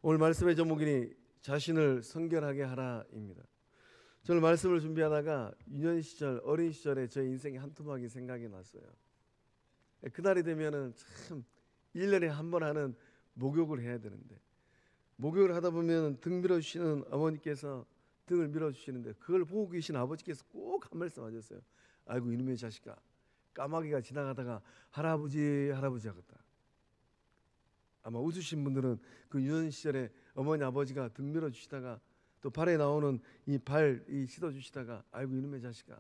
오늘 말씀의 제목이 자신을 성결하게 하라입니다. 저는 말씀을 준비하다가 유년 시절, 어린 시절에 제 인생의 한 토막이 생각이 났어요. 그날이 되면은 참 1년에 한 번 하는 목욕을 해야 되는데, 목욕을 하다 보면 등 밀어주시는 어머니께서 등을 밀어주시는데, 그걸 보고 계신 아버지께서 꼭 한 말씀 하셨어요. 아이고 이놈의 자식아, 까마귀가 지나가다가 할아버지 할아버지 하겠다. 아마 웃으신 분들은 그 유년 시절에 어머니 아버지가 등 밀어주시다가 또 발에 나오는 이 발 씻어주시다가 아이고 이놈의 자식아,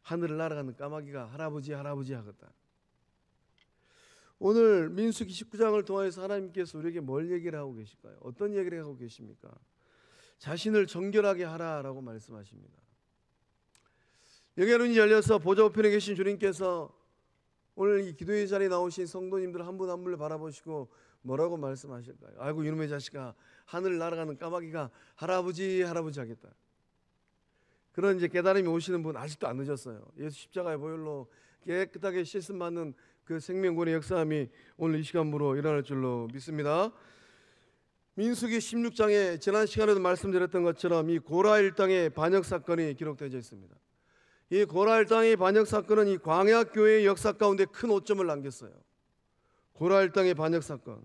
하늘을 날아가는 까마귀가 할아버지 할아버지 하겠다. 오늘 민수기 19장을 통해서 하나님께서 우리에게 뭘 얘기를 하고 계실까요? 어떤 얘기를 하고 계십니까? 자신을 정결하게 하라라고 말씀하십니다. 영의 눈이 열려서 보좌 우편에 계신 주님께서 오늘 이 기도의 자리에 나오신 성도님들 한 분 한 분을 바라보시고 뭐라고 말씀하실까요? 아이고 이놈의 자식아, 하늘 날아가는 까마귀가 할아버지 할아버지 하겠다. 그런 이제 깨달음이 오시는 분 아직도 안 늦었어요. 예수 십자가의 보혈로 깨끗하게 씻음 받는 그 생명권의 역사함이 오늘 이 시간부로 일어날 줄로 믿습니다. 민수기 16장에 지난 시간에도 말씀드렸던 것처럼 이 고라 일당의 반역 사건이 기록되어 있습니다. 이 고라 일당의 반역 사건은 이 광야 교회의 역사 가운데 큰 오점을 남겼어요. 고라 일당의 반역 사건,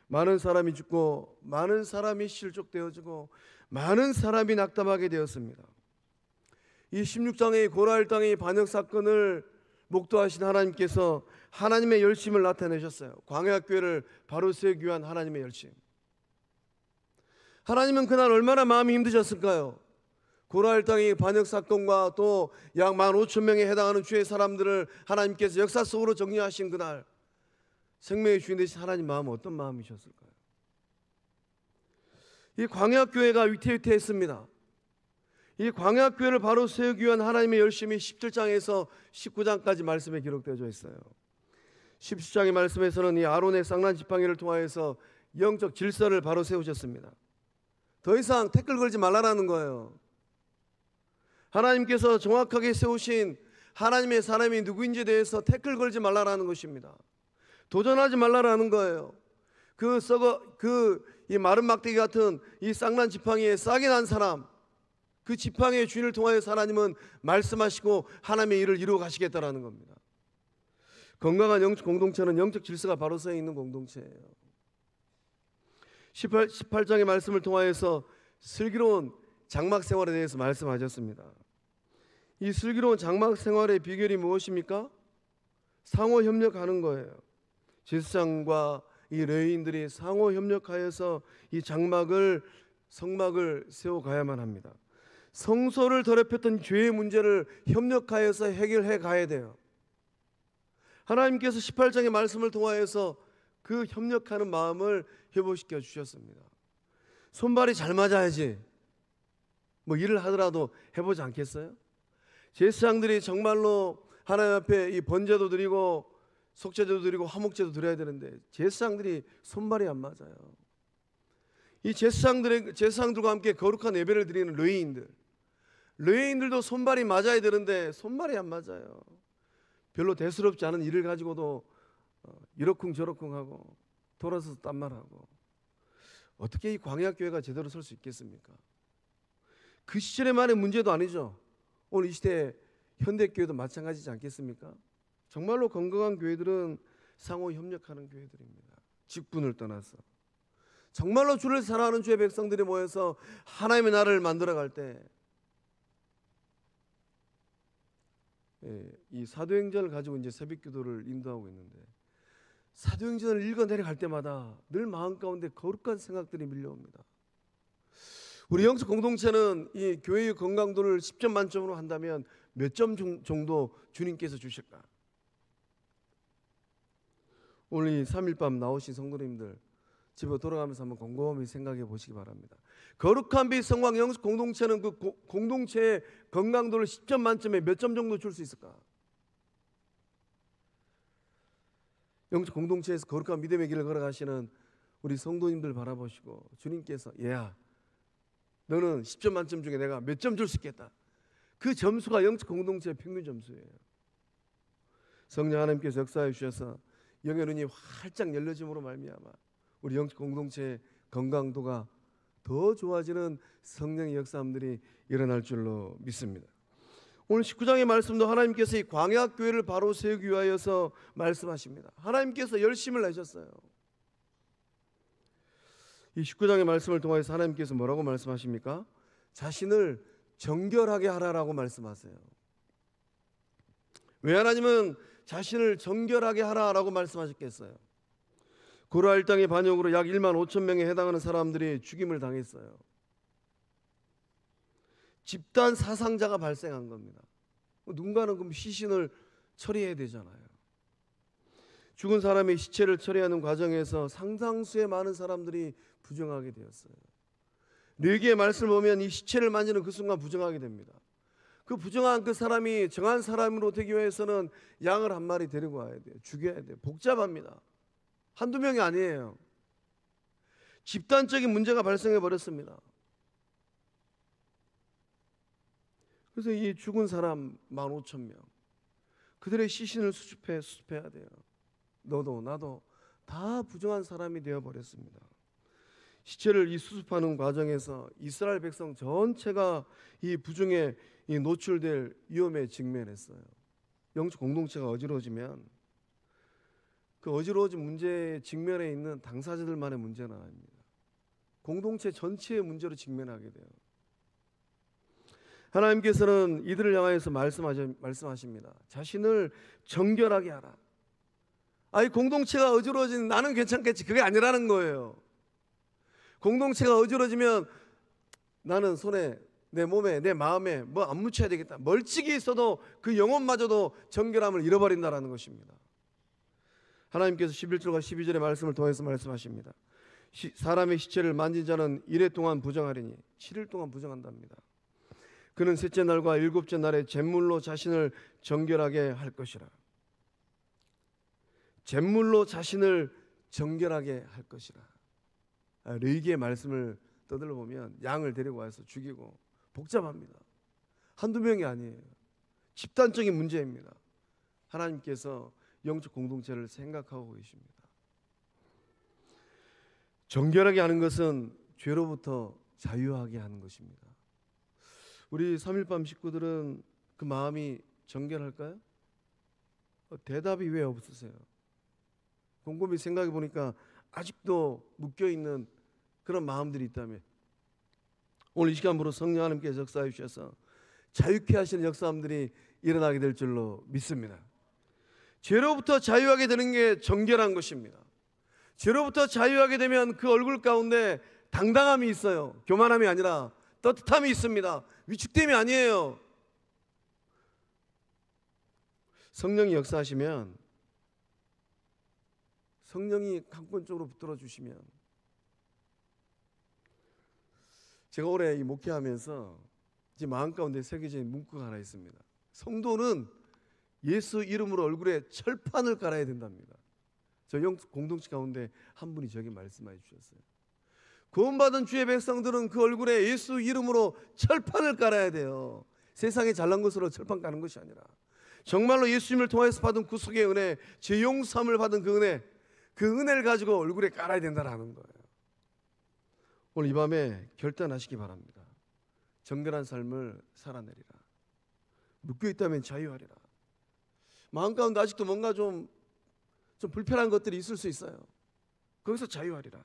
많은 사람이 죽고 많은 사람이 실족되어지고 많은 사람이 낙담하게 되었습니다. 이 16장의 고라 일당의 반역 사건을 목도하신 하나님께서 하나님의 열심을 나타내셨어요. 광야 교회를 바로 세우기 위한 하나님의 열심. 하나님은 그날 얼마나 마음이 힘드셨을까요? 고라 일당의 반역 사건과 또 약 15,000명에 해당하는 주의 사람들을 하나님께서 역사 속으로 정리하신 그날, 생명의 주인 되신 하나님 마음은 어떤 마음이셨을까요? 이 광야 교회가 위태위태했습니다. 이 광야 교회를 바로 세우기 위한 하나님의 열심이 17장에서 19장까지 말씀에 기록되어 있어요. 17장의 말씀에서는 이 아론의 쌍난 지팡이를 통하여서 영적 질서를 바로 세우셨습니다. 더 이상 태클 걸지 말라라는 거예요. 하나님께서 정확하게 세우신 하나님의 사람이 누구인지에 대해서 태클 걸지 말라라는 것입니다. 도전하지 말라라는 거예요. 이 마른 막대기 같은 이 쌍난 지팡이에 싹이 난 사람, 그 지팡이의 주인을 통하여서 하나님은 말씀하시고 하나님의 일을 이루어 가시겠다라는 겁니다. 건강한 영적 공동체는 영적 질서가 바로 서 있는 공동체예요. 18장의 말씀을 통하여서 슬기로운 장막 생활에 대해서 말씀하셨습니다. 이 슬기로운 장막 생활의 비결이 무엇입니까? 상호 협력하는 거예요. 제사장과 이 레위인들이 상호 협력하여서 이 성막을 세워가야만 합니다. 성소를 더럽혔던 죄의 문제를 협력하여서 해결해 가야 돼요. 하나님께서 18장의 말씀을 통하여서 그 협력하는 마음을 회복시켜 주셨습니다. 손발이 잘 맞아야지 뭐 일을 하더라도 해보지 않겠어요? 제사장들이 정말로 하나님 앞에 이 번제도 드리고 속죄제도 드리고 화목제도 드려야 되는데 제사장들이 손발이 안 맞아요. 이 제사장들과 함께 거룩한 예배를 드리는 레위인들도 손발이 맞아야 되는데 손발이 안 맞아요. 별로 대수롭지 않은 일을 가지고도 이러쿵저러쿵 하고 돌아서서 딴말하고, 어떻게 이 광야교회가 제대로 설 수 있겠습니까? 그 시절에만의 문제도 아니죠. 오늘 이 시대 현대교회도 마찬가지지 않겠습니까? 정말로 건강한 교회들은 상호 협력하는 교회들입니다. 직분을 떠나서 정말로 주를 사랑하는 주의 백성들이 모여서 하나님의 나라를 만들어갈 때, 이 사도행전을 가지고 이제 새벽기도를 인도하고 있는데, 사도행전을 읽어 내려갈 때마다 늘 마음 가운데 거룩한 생각들이 밀려옵니다. 우리 영적 공동체는 이 교회의 건강도를 10점 만점으로 한다면 몇 점 정도 주님께서 주실까? 오늘 이 3일밤 나오신 성도님들 집에 돌아가면서 한번 곰곰이 생각해 보시기 바랍니다. 거룩한 빛 성광 영적 공동체는 그 공동체의 건강도를 10점 만점에 몇 점 정도 줄 수 있을까? 영적 공동체에서 거룩한 믿음의 길을 걸어가시는 우리 성도님들 바라보시고 주님께서 얘야, 너는 10점 만점 중에 내가 몇 점 줄 수 있겠다. 그 점수가 영적 공동체의 평균 점수예요. 성령 하나님께서 역사해 주셔서 영의 눈이 활짝 열려짐으로 말미암아 우리 영적 공동체의 건강도가 더 좋아지는 성령의 역사들이 일어날 줄로 믿습니다. 오늘 19장의 말씀도 하나님께서 이 광야교회를 바로 세우기 위하여서 말씀하십니다. 하나님께서 열심을 내셨어요. 이 19장의 말씀을 통해서 하나님께서 뭐라고 말씀하십니까? 자신을 정결하게 하라라고 말씀하세요. 왜 하나님은 자신을 정결하게 하라라고 말씀하셨겠어요? 고라 땅의 반역으로 약 1만 5천 명에 해당하는 사람들이 죽임을 당했어요. 집단 사상자가 발생한 겁니다. 누군가는 그럼 시신을 처리해야 되잖아요. 죽은 사람의 시체를 처리하는 과정에서 상당수의 많은 사람들이 부정하게 되었어요. 레위기의 말씀을 보면 이 시체를 만지는 그 순간 부정하게 됩니다. 그 부정한 그 사람이 정한 사람으로 되기 위해서는 양을 한 마리 데리고 와야 돼요. 죽여야 돼요. 복잡합니다. 한두 명이 아니에요. 집단적인 문제가 발생해 버렸습니다. 그래서 이 죽은 사람 15,000명, 그들의 시신을 수습해야 돼요. 너도 나도 다 부정한 사람이 되어버렸습니다. 시체를 이 수습하는 과정에서 이스라엘 백성 전체가 이 부정에 노출될 위험에 직면했어요. 영적 공동체가 어지러워지면 그 어지러워진 문제에 직면해 있는 당사자들만의 문제는 아닙니다. 공동체 전체의 문제로 직면하게 돼요. 하나님께서는 이들을 향하여서 말씀하십니다. 자신을 정결하게 하라. 이 공동체가 어지러워지는 나는 괜찮겠지, 그게 아니라는 거예요. 공동체가 어지러지면 나는 손에, 내 몸에, 내 마음에 뭐 안 묻혀야 되겠다, 멀찍이 있어도 그 영혼마저도 정결함을 잃어버린다라는 것입니다. 하나님께서 11절과 12절의 말씀을 통해서 말씀하십니다. 사람의 시체를 만진 자는 이래 동안 부정하리니 7일 동안 부정한답니다. 그는 셋째 날과 일곱째 날에 잿물로 자신을 정결하게 할 것이라. 잿물로 자신을 정결하게 할 것이라. 레위기의 말씀을 떠들어 보면 양을 데리고 와서 죽이고, 복잡합니다. 한두 명이 아니에요. 집단적인 문제입니다. 하나님께서 영적 공동체를 생각하고 계십니다. 정결하게 하는 것은 죄로부터 자유하게 하는 것입니다. 우리 3.1밤 식구들은 그 마음이 정결할까요? 대답이 왜 없으세요? 곰곰이 생각해 보니까 아직도 묶여있는 그런 마음들이 있다면, 오늘 이 시간으로 성령 하나님께서 역사해 주셔서 자유케 하시는 역사함들이 일어나게 될 줄로 믿습니다. 죄로부터 자유하게 되는 게 정결한 것입니다. 죄로부터 자유하게 되면 그 얼굴 가운데 당당함이 있어요. 교만함이 아니라 떳떳함이 있습니다. 위축됨이 아니에요. 성령이 역사하시면, 성령이 강권적으로 붙들어 주시면, 제가 올해 이 목회하면서 제 마음 가운데 새겨진 문구가 하나 있습니다. 성도는 예수 이름으로 얼굴에 철판을 깔아야 된답니다. 저 영적 공동체 가운데 한 분이 저에게 말씀해 주셨어요. 구원받은 주의 백성들은 그 얼굴에 예수 이름으로 철판을 깔아야 돼요. 세상에 잘난 것으로 철판 까는 것이 아니라 정말로 예수님을 통해서 받은 구속의 은혜, 죄 용서함을 받은 그 은혜를 가지고 얼굴에 깔아야 된다는 거예요. 오늘 이 밤에 결단하시기 바랍니다. 정결한 삶을 살아내리라. 묶여있다면 자유하리라. 마음 가운데 아직도 뭔가 좀 불편한 것들이 있을 수 있어요. 거기서 자유하리라.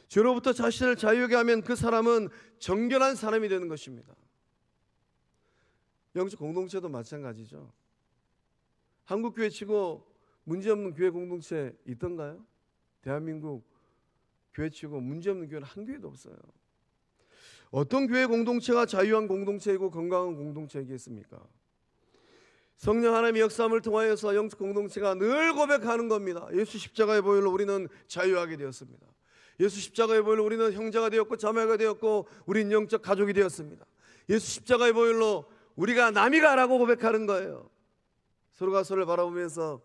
죄로부터 자신을 자유하게 하면 그 사람은 정결한 사람이 되는 것입니다. 영적 공동체도 마찬가지죠. 한국 교회 치고 문제없는 교회 공동체 있던가요? 대한민국 교회 치고 문제없는 교회는 한 교회도 없어요. 어떤 교회 공동체가 자유한 공동체이고 건강한 공동체이겠습니까? 성령 하나님의 역사함을 통하여서 영적 공동체가 늘 고백하는 겁니다. 예수 십자가의 보혈로 우리는 자유하게 되었습니다. 예수 십자가의 보혈로 우리는 형제가 되었고 자매가 되었고 우리는 영적 가족이 되었습니다. 예수 십자가의 보혈로 우리가 남이가라고 고백하는 거예요. 서로가 서로를 바라보면서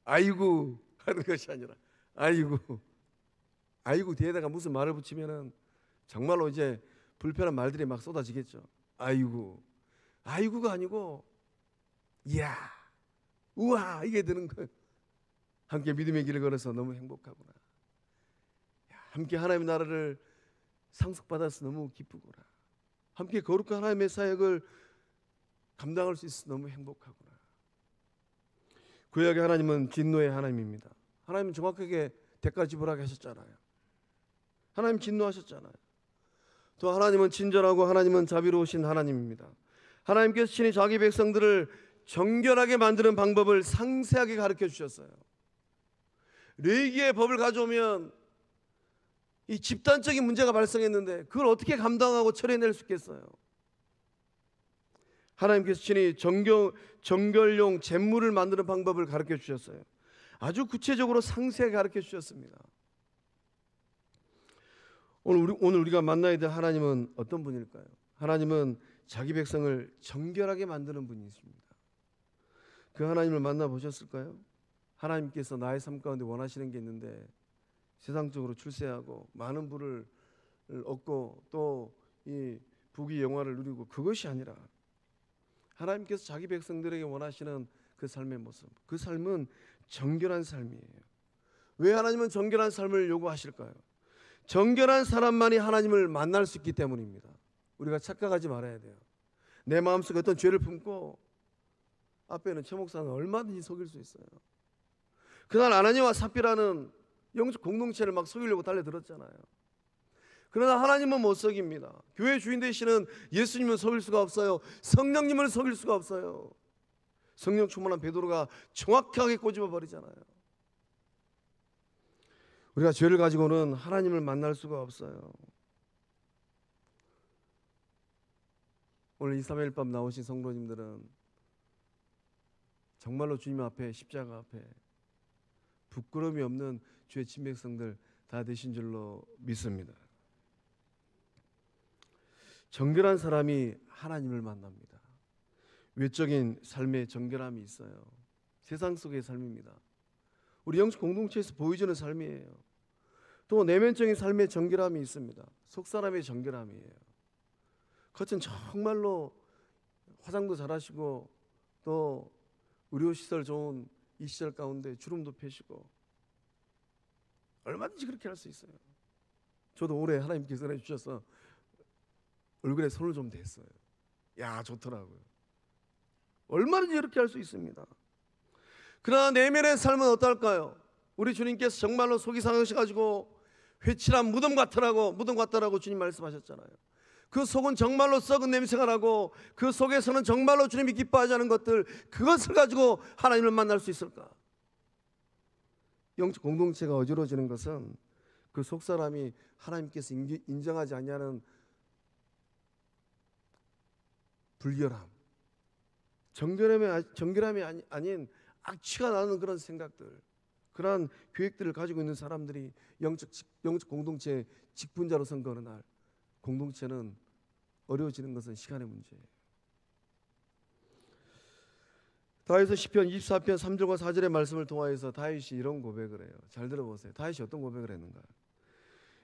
아이고 하는 것이 아니라 아이고 뒤에다가 무슨 말을 붙이면은 정말로 이제 불편한 말들이 막 쏟아지겠죠. 아이고가 아니고 이야 우와 이게 되는 거예요. 함께 믿음의 길을 걸어서 너무 행복하구나. 함께 하나님의 나라를 상속받아서 너무 기쁘구나. 함께 거룩한 하나님의 사역을 감당할 수 있어서 너무 행복하구나. 구약의 하나님은 진노의 하나님입니다. 하나님은 정확하게 대가 지불하게 하셨잖아요. 하나님 진노하셨잖아요. 또 하나님은 친절하고 하나님은 자비로우신 하나님입니다. 하나님께서 친히 자기 백성들을 정결하게 만드는 방법을 상세하게 가르쳐 주셨어요. 레위기의 법을 가져오면 이 집단적인 문제가 발생했는데 그걸 어떻게 감당하고 처리해낼 수 있겠어요? 하나님께서 친히 정결용 제물을 만드는 방법을 가르쳐 주셨어요. 아주 구체적으로 상세하게 가르쳐 주셨습니다. 오늘 우리가 만나야 될 하나님은 어떤 분일까요? 하나님은 자기 백성을 정결하게 만드는 분이십니다. 그 하나님을 만나보셨을까요? 하나님께서 나의 삶 가운데 원하시는 게 있는데 세상적으로 출세하고 많은 부를 얻고 또 이 부귀 영화를 누리고 그것이 아니라 하나님께서 자기 백성들에게 원하시는 그 삶의 모습, 그 삶은 정결한 삶이에요. 왜 하나님은 정결한 삶을 요구하실까요? 정결한 사람만이 하나님을 만날 수 있기 때문입니다. 우리가 착각하지 말아야 돼요. 내 마음속에 어떤 죄를 품고 앞에는 최 목사는 얼마든지 속일 수 있어요. 그날 아나니와 삽비라는 영적 공동체를 막 속이려고 달려들었잖아요. 그러나 하나님은 못 속입니다. 교회 주인 되시는 예수님은 속일 수가 없어요. 성령님을 속일 수가 없어요. 성령 충만한 베드로가 정확하게 꼬집어 버리잖아요. 우리가 죄를 가지고는 하나님을 만날 수가 없어요. 오늘 이 3일 밤 나오신 성도님들은 정말로 주님 앞에 십자가 앞에 부끄러움이 없는 주의 친백성들 다 되신 줄로 믿습니다. 정결한 사람이 하나님을 만납니다. 외적인 삶의 정결함이 있어요. 세상 속의 삶입니다. 우리 영적 공동체에서 보여주는 삶이에요. 또 내면적인 삶의 정결함이 있습니다. 속사람의 정결함이에요. 겉은 정말로 화장도 잘하시고 또 의료시설 좋은 이 시절 가운데 주름도 펴시고 얼마든지 그렇게 할 수 있어요. 저도 올해 하나님께서 해주셔서 얼굴에 손을 좀 댔어요. 야, 좋더라고요. 얼마든지 이렇게 할 수 있습니다. 그러나 내면의 삶은 어떨까요? 우리 주님께서 정말로 속이 상하셔가지고 회칠한 무덤 같더라고 주님 말씀하셨잖아요. 그 속은 정말로 썩은 냄새가 나고 그 속에서는 정말로 주님이 기뻐하지 않은 것들, 그것을 가지고 하나님을 만날 수 있을까? 영적 공동체가 어지러지는 것은 그 속사람이 하나님께서 인정하지 않냐는 불결함, 정결함이 아닌 악취가 나는 그런 생각들, 그러한 계획들을 가지고 있는 사람들이 영적 공동체의 직분자로 선 그 어느 날 공동체는 어려워지는 것은 시간의 문제예요. 다윗은 시편 24편 3절과 4절의 말씀을 통하여서 다윗이 이런 고백을 해요. 잘 들어보세요. 다윗이 어떤 고백을 했는가?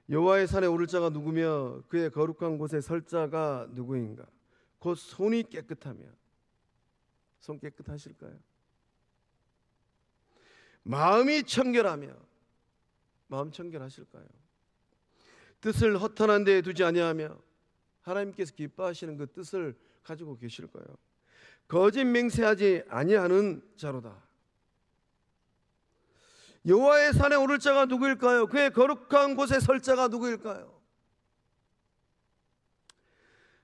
여호와의 산에 오를 자가 누구며 그의 거룩한 곳에 설 자가 누구인가? 곧 손이 깨끗하며. 손 깨끗하실까요? 마음이 청결하며. 마음 청결하실까요? 뜻을 허탄한 데에 두지 아니하며. 하나님께서 기뻐하시는 그 뜻을 가지고 계실까요? 거짓 맹세하지 아니하는 자로다. 여호와의 산에 오를 자가 누구일까요? 그의 거룩한 곳에 설 자가 누구일까요?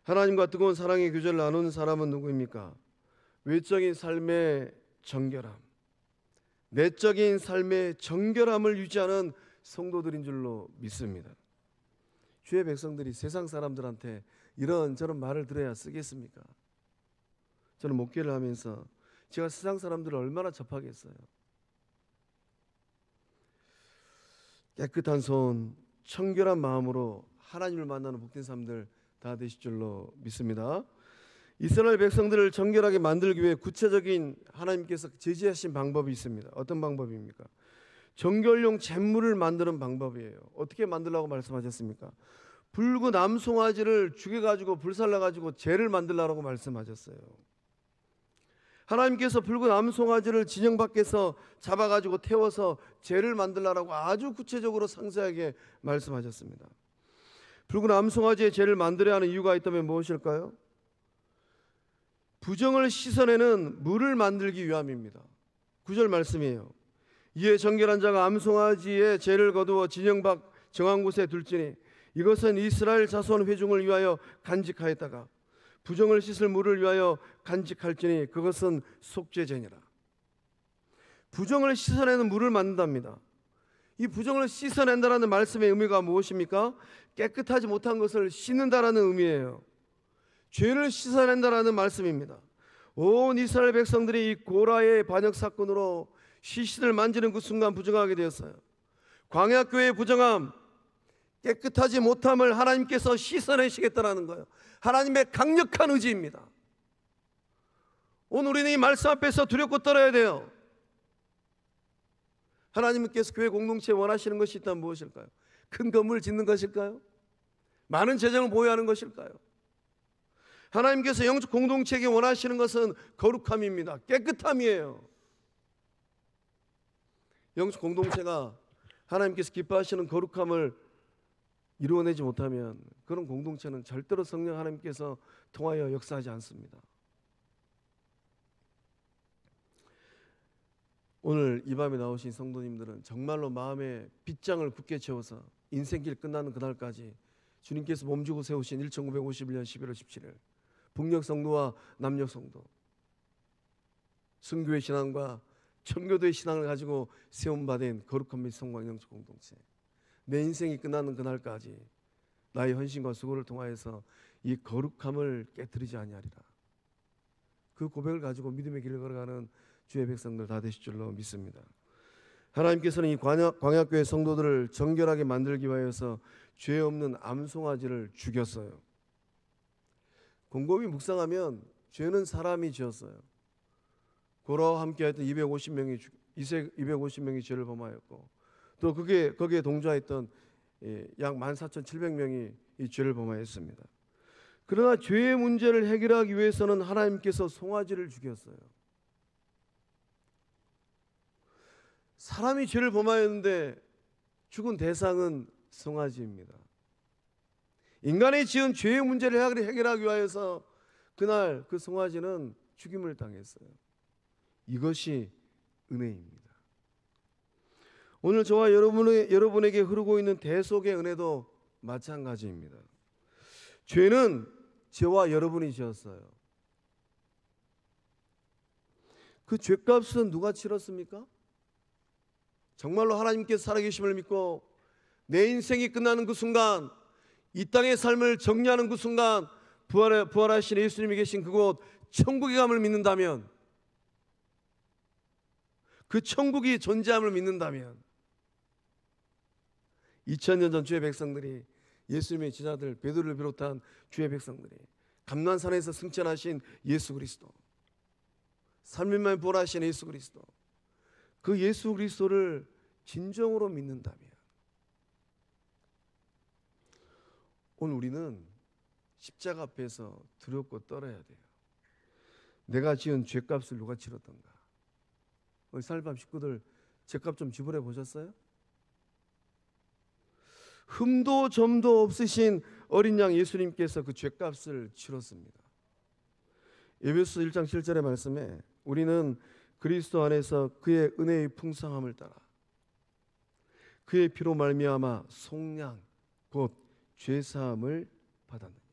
하나님과 뜨거운 사랑의 교제를 나누는 사람은 누구입니까? 외적인 삶의 정결함, 내적인 삶의 정결함을 유지하는 성도들인 줄로 믿습니다. 주의 백성들이 세상 사람들한테 이런저런 말을 들어야 쓰겠습니까? 저는 목회를 하면서 제가 세상 사람들을 얼마나 접하겠어요. 깨끗한 손, 청결한 마음으로 하나님을 만나는 복된 사람들 다 되실 줄로 믿습니다. 이스라엘 백성들을 정결하게 만들기 위해 구체적인 하나님께서 제시하신 방법이 있습니다. 어떤 방법입니까? 정결용 제물을 만드는 방법이에요. 어떻게 만들라고 말씀하셨습니까? 붉은 암송아지를 죽여가지고 불살라가지고 제를 만들라고 말씀하셨어요. 하나님께서 붉은 암송아지를 진영 밖에서 잡아가지고 태워서 죄를 만들라라고 아주 구체적으로 상세하게 말씀하셨습니다. 붉은 암송아지의 죄를 만들어야 하는 이유가 있다면 무엇일까요? 부정을 씻어내는 물을 만들기 위함입니다. 9절 말씀이에요. 이에 정결한 자가 암송아지의 죄를 거두어 진영 밖 정한 곳에 둘지니 이것은 이스라엘 자손 회중을 위하여 간직하였다가 부정을 씻을 물을 위하여 간직할지니 그것은 속죄제니라. 부정을 씻어내는 물을 만든답니다. 이 부정을 씻어낸다라는 말씀의 의미가 무엇입니까? 깨끗하지 못한 것을 씻는다라는 의미예요. 죄를 씻어낸다라는 말씀입니다. 온 이스라엘 백성들이 이 고라의 반역 사건으로 시신을 만지는 그 순간 부정하게 되었어요. 광야교회의 부정함, 깨끗하지 못함을 하나님께서 씻어내시겠다라는 거예요. 하나님의 강력한 의지입니다. 오늘 우리는 이 말씀 앞에서 두렵고 떨어야 돼요. 하나님께서 교회 공동체에 원하시는 것이 있다면 무엇일까요? 큰 건물을 짓는 것일까요? 많은 재정을 보유하는 것일까요? 하나님께서 영적 공동체에게 원하시는 것은 거룩함입니다. 깨끗함이에요. 영적 공동체가 하나님께서 기뻐하시는 거룩함을 이루어내지 못하면 그런 공동체는 절대로 성령 하나님께서 통하여 역사하지 않습니다. 오늘 이 밤에 나오신 성도님들은 정말로 마음의 빗장을 굳게 채워서 인생길 끝나는 그날까지 주님께서 몸주고 세우신 1951년 11월 17일 북녘 성도와 남녘 성도, 순교의 신앙과 청교도의 신앙을 가지고 세움받은 거룩한 및 성광 영적 공동체, 내 인생이 끝나는 그날까지 나의 헌신과 수고를 통하여서 이 거룩함을 깨뜨리지 아니하리라. 그 고백을 가지고 믿음의 길을 걸어가는 주의 백성들 다 되실 줄로 믿습니다. 하나님께서는 이 광야교회 성도들을 정결하게 만들기 위하여서 죄 없는 암송아지를 죽였어요. 곰곰이 묵상하면 죄는 사람이 지었어요. 고라와 함께했던 250명이 죄를 범하였고 또 거기에 동조했던 약 14,700명이 이 죄를 범하였습니다. 그러나 죄의 문제를 해결하기 위해서는 하나님께서 송아지를 죽였어요. 사람이 죄를 범하였는데 죽은 대상은 송아지입니다. 인간이 지은 죄의 문제를 해결하기 위해서 그날 그 송아지는 죽임을 당했어요. 이것이 은혜입니다. 오늘 저와 여러분에게 흐르고 있는 대속의 은혜도 마찬가지입니다. 죄는 저와 여러분이 지었어요. 그 죄값은 누가 치렀습니까? 정말로 하나님께서 살아계심을 믿고 내 인생이 끝나는 그 순간, 이 땅의 삶을 정리하는 그 순간 부활하신 예수님이 계신 그곳 천국에 감을 믿는다면, 그 천국이 존재함을 믿는다면 2000년 전 주의 백성들이, 예수님의 제자들 베드로를 비롯한 주의 백성들이 감난산에서 승천하신 예수 그리스도, 3일 만에 부활하신 예수 그리스도, 그 예수 그리스도를 진정으로 믿는다면 오늘 우리는 십자가 앞에서 두렵고 떨어야 돼요. 내가 지은 죄값을 누가 치렀던가. 우리 살밤 식구들 죄값 좀 지불해 보셨어요? 흠도 점도 없으신 어린 양 예수님께서 그 죄값을 치렀습니다. 에베소 1장 7절의 말씀에 우리는 그리스도 안에서 그의 은혜의 풍성함을 따라 그의 피로 말미암아 속량 곧 죄사함을 받았느니라.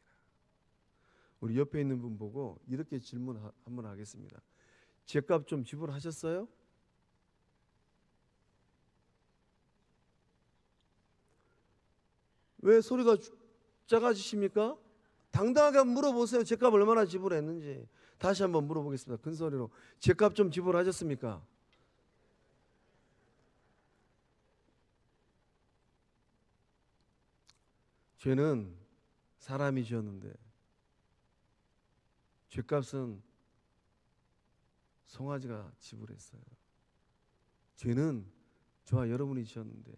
우리 옆에 있는 분 보고 이렇게 질문 한번 하겠습니다. 죄값 좀 지불하셨어요? 왜 소리가 작아지십니까? 당당하게 물어보세요. 죄값 얼마나 지불했는지. 다시 한번 물어보겠습니다. 큰 소리로. 죄값 좀 지불하셨습니까? 죄는 사람이 지었는데 죄값은 송아지가 지불했어요. 죄는 저와 여러분이 지었는데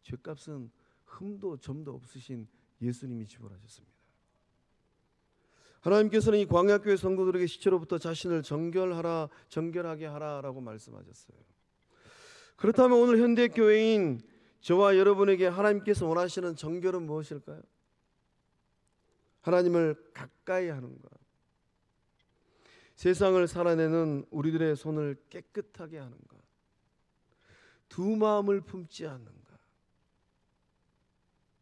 죄값은 흠도 점도 없으신 예수님이 지불하셨습니다. 하나님께서는 이 광야교회 성도들에게 시체로부터 자신을 정결하게 하라라고 말씀하셨어요. 그렇다면 오늘 현대교회인 저와 여러분에게 하나님께서 원하시는 정결은 무엇일까요? 하나님을 가까이 하는 것, 세상을 살아내는 우리들의 손을 깨끗하게 하는 것, 두 마음을 품지 않는 것.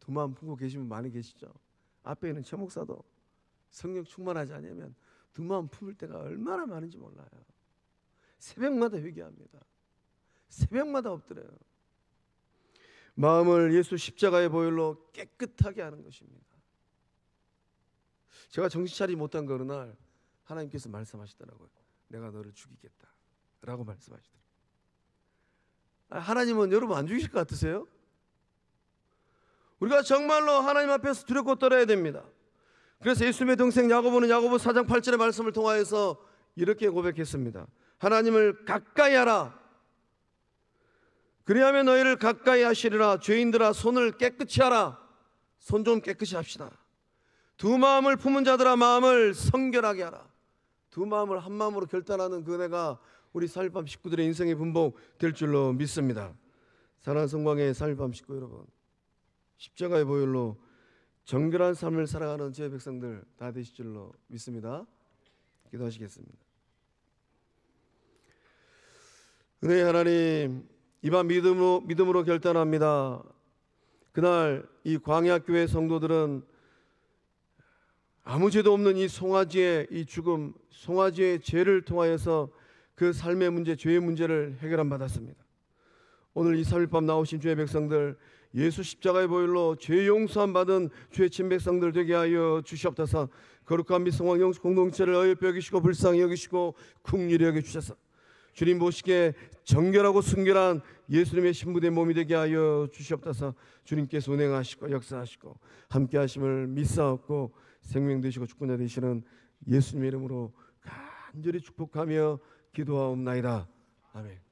두 마음 품고 계신 분 많이 계시죠? 앞에 있는 최 목사도 성령 충만하지 않으면 두 마음 품을 때가 얼마나 많은지 몰라요. 새벽마다 회개합니다. 새벽마다 엎드려요. 마음을 예수 십자가의 보혈로 깨끗하게 하는 것입니다. 제가 정신 차리지 못한 그 어느 날 하나님께서 말씀하시더라고요. 내가 너를 죽이겠다 라고 말씀하시더라고요. 하나님은 여러분 안 죽이실 것 같으세요? 우리가 정말로 하나님 앞에서 두렵고 떨어야 됩니다. 그래서 예수님의 동생 야고보는 야고보 4장 8절의 말씀을 통하여서 이렇게 고백했습니다. 하나님을 가까이 하라. 그리하면 너희를 가까이 하시리라. 죄인들아 손을 깨끗이 하라. 손 좀 깨끗이 합시다. 두 마음을 품은 자들아 마음을 성결하게 하라. 두 마음을 한 마음으로 결단하는 그 은혜가 우리 4.18 식구들의 인생의 분복 될 줄로 믿습니다. 사랑하는 성광의 4.18 식구 여러분, 십자가의 보혈로 정결한 삶을 살아가는 제 백성들 다 되실 줄로 믿습니다. 기도하시겠습니다. 은혜의 하나님, 이 밤 믿음으로 결단합니다. 그날 이 광야교회 성도들은 아무 죄도 없는 이 송아지의 이 죽음, 송아지의 죄를 통하여서 그 삶의 문제, 죄의 문제를 해결함 받았습니다. 오늘 이 3일 밤 나오신 주의 백성들, 예수 십자가의 보혈로 죄 용서함 받은 주의 친백성들 되게 하여 주시옵소서. 거룩한 미성왕 영수 공동체를 어여삐 여기시고 불쌍히 여기시고 긍휼히 여겨주셔서 주님 보시기에 정결하고 순결한 예수님의 신부된 몸이 되게 하여 주시옵소서. 주님께서 운행하시고 역사하시고 함께 하심을 믿사옵고 생명 되시고 주권자 되시는 예수님의 이름으로 간절히 축복하며 기도하옵나이다. 아멘.